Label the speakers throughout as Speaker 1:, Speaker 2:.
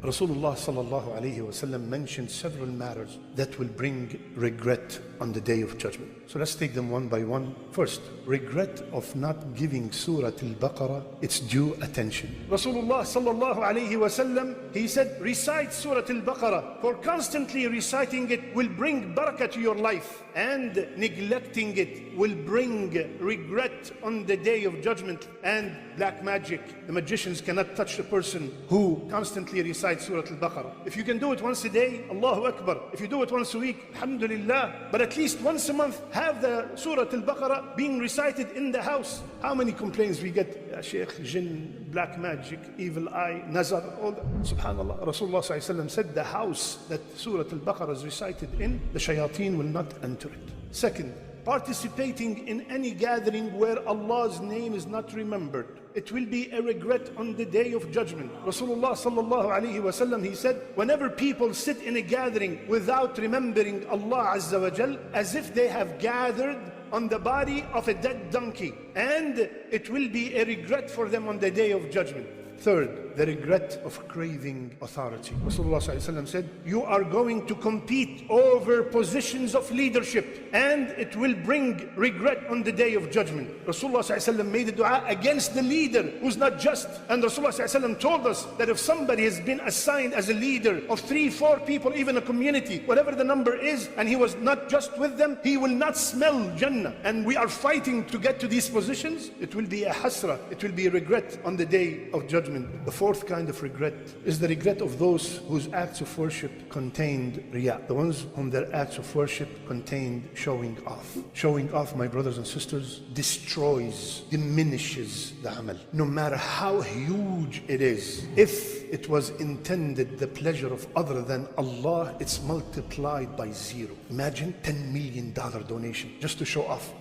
Speaker 1: Rasulullah sallallahu alayhi wa sallam mentioned several matters that will bring regret on the day of judgment. So let's take them one by one. First, regret of not giving Surah Al-Baqarah its due attention. Rasulullah sallallahu alayhi wa sallam, he said, recite Surah Al-Baqarah, for constantly reciting it will bring barakah to your life, and neglecting it will bring regret on the day of judgment and black magic. The magicians cannot touch the person who constantly recites Surah Al-Baqarah. If you can do it once a day, Allahu Akbar. If you do it once a week, Alhamdulillah. But at least once a month, have the Surah Al-Baqarah being recited in the house. How many complaints we get? Ya Shaykh, jinn, black magic, evil eye, nazar, all that. Subhanallah. Rasulullah sallallahu alayhi wa sallam said the house that Surah Al-Baqarah is recited in, the shayateen will not enter it. Second, participating in any gathering where Allah's name is not remembered, it will be a regret on the day of judgment. Rasulullah sallallahu alayhi wa sallam, he said, whenever people sit in a gathering without remembering Allah Azza wa Jal, as if they have gathered on the body of a dead donkey, and it will be a regret for them on the day of judgment. Third, the regret of craving authority. Rasulullah ﷺ said, you are going to compete over positions of leadership, and it will bring regret on the day of judgment. Rasulullah ﷺ made a dua against the leader who's not just. And Rasulullah ﷺ told us that if somebody has been assigned as a leader of 3, 4 people, even a community, whatever the number is, and he was not just with them, he will not smell Jannah. And we are fighting to get to these positions. It will be a hasra, it will be a regret on the day of judgment. The fourth kind of regret is the regret of those whose acts of worship contained riyā, the ones whom their acts of worship contained showing off. Showing off, my brothers and sisters, destroys, diminishes the amal, no matter how huge it is. If it was intended the pleasure of other than Allah, it's multiplied by 0. Imagine $10 million donation just to show off.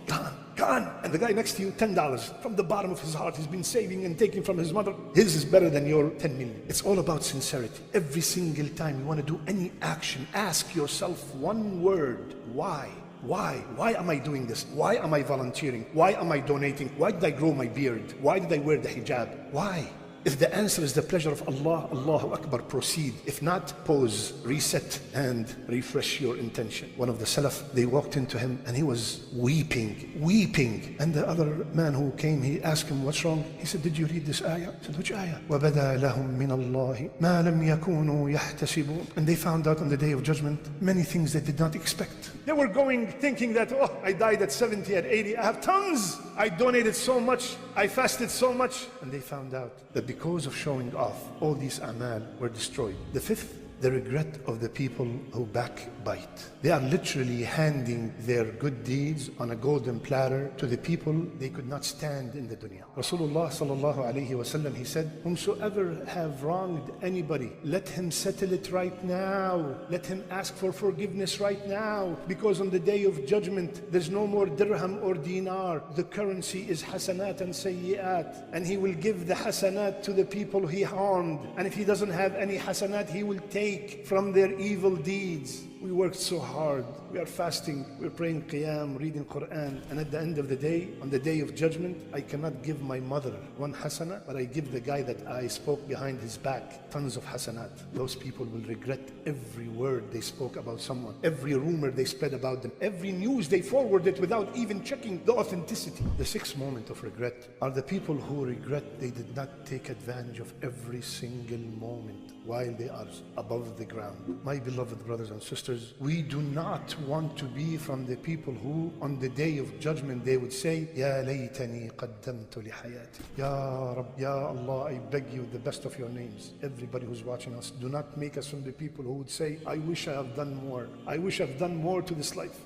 Speaker 1: Gone. And the guy next to you, $10 from the bottom of his heart. He's been saving and taking from his mother. His is better than your 10 million. It's all about sincerity. Every single time you want to do any action, ask yourself one word: why? Why? Why am I doing this? Why am I volunteering? Why am I donating? Why did I grow my beard? Why did I wear the hijab? Why? If the answer is the pleasure of Allah, Allahu Akbar, proceed. If not, pause, reset, and refresh your intention. One of the Salaf, they walked into him and he was weeping. And the other man who came, he asked him, what's wrong? He said, did you read this ayah? He said, which ayah? وَبَدَى لَهُم مِّنَ اللَّهِ مَا لَمْ يَكُونُوا يَحْتَسِبُونَ. And they found out on the day of judgment many things they did not expect. They were going thinking that, oh, I died at 70, at 80, I have tons. I donated so much, I fasted so much. And they found out that because of showing off, all these amal were destroyed. The fifth, the regret of the people who backbite. They are literally handing their good deeds on a golden platter to the people they could not stand in the dunya. Rasulullah sallallahu alayhi wa sallam, he said, whomsoever have wronged anybody, let him settle it right now. Let him ask for forgiveness right now. Because on the day of judgment, there's no more dirham or dinar. The currency is hasanat and sayyi'at. And he will give the hasanat to the people he harmed. And if he doesn't have any hasanat, he will take from their evil deeds. We worked so hard. We are fasting, we're praying qiyam, reading Quran, and at the end of the day, on the day of judgment, I cannot give my mother 1 hasana, but I give the guy that I spoke behind his back tons of hasanat. Those people will regret every word they spoke about someone, every rumor they spread about them, every news they forwarded without even checking the authenticity. The sixth moment of regret are the people who regret they did not take advantage of every single moment while they are above the ground. My beloved brothers and sisters, we do not want to be from the people who on the day of judgment they would say, Ya laytani qaddamtu li hayati. Ya Rabb, Ya Allah, I beg you the best of your names. Everybody who's watching us, do not make us from the people who would say, I wish I have done more. I wish I've done more to this life.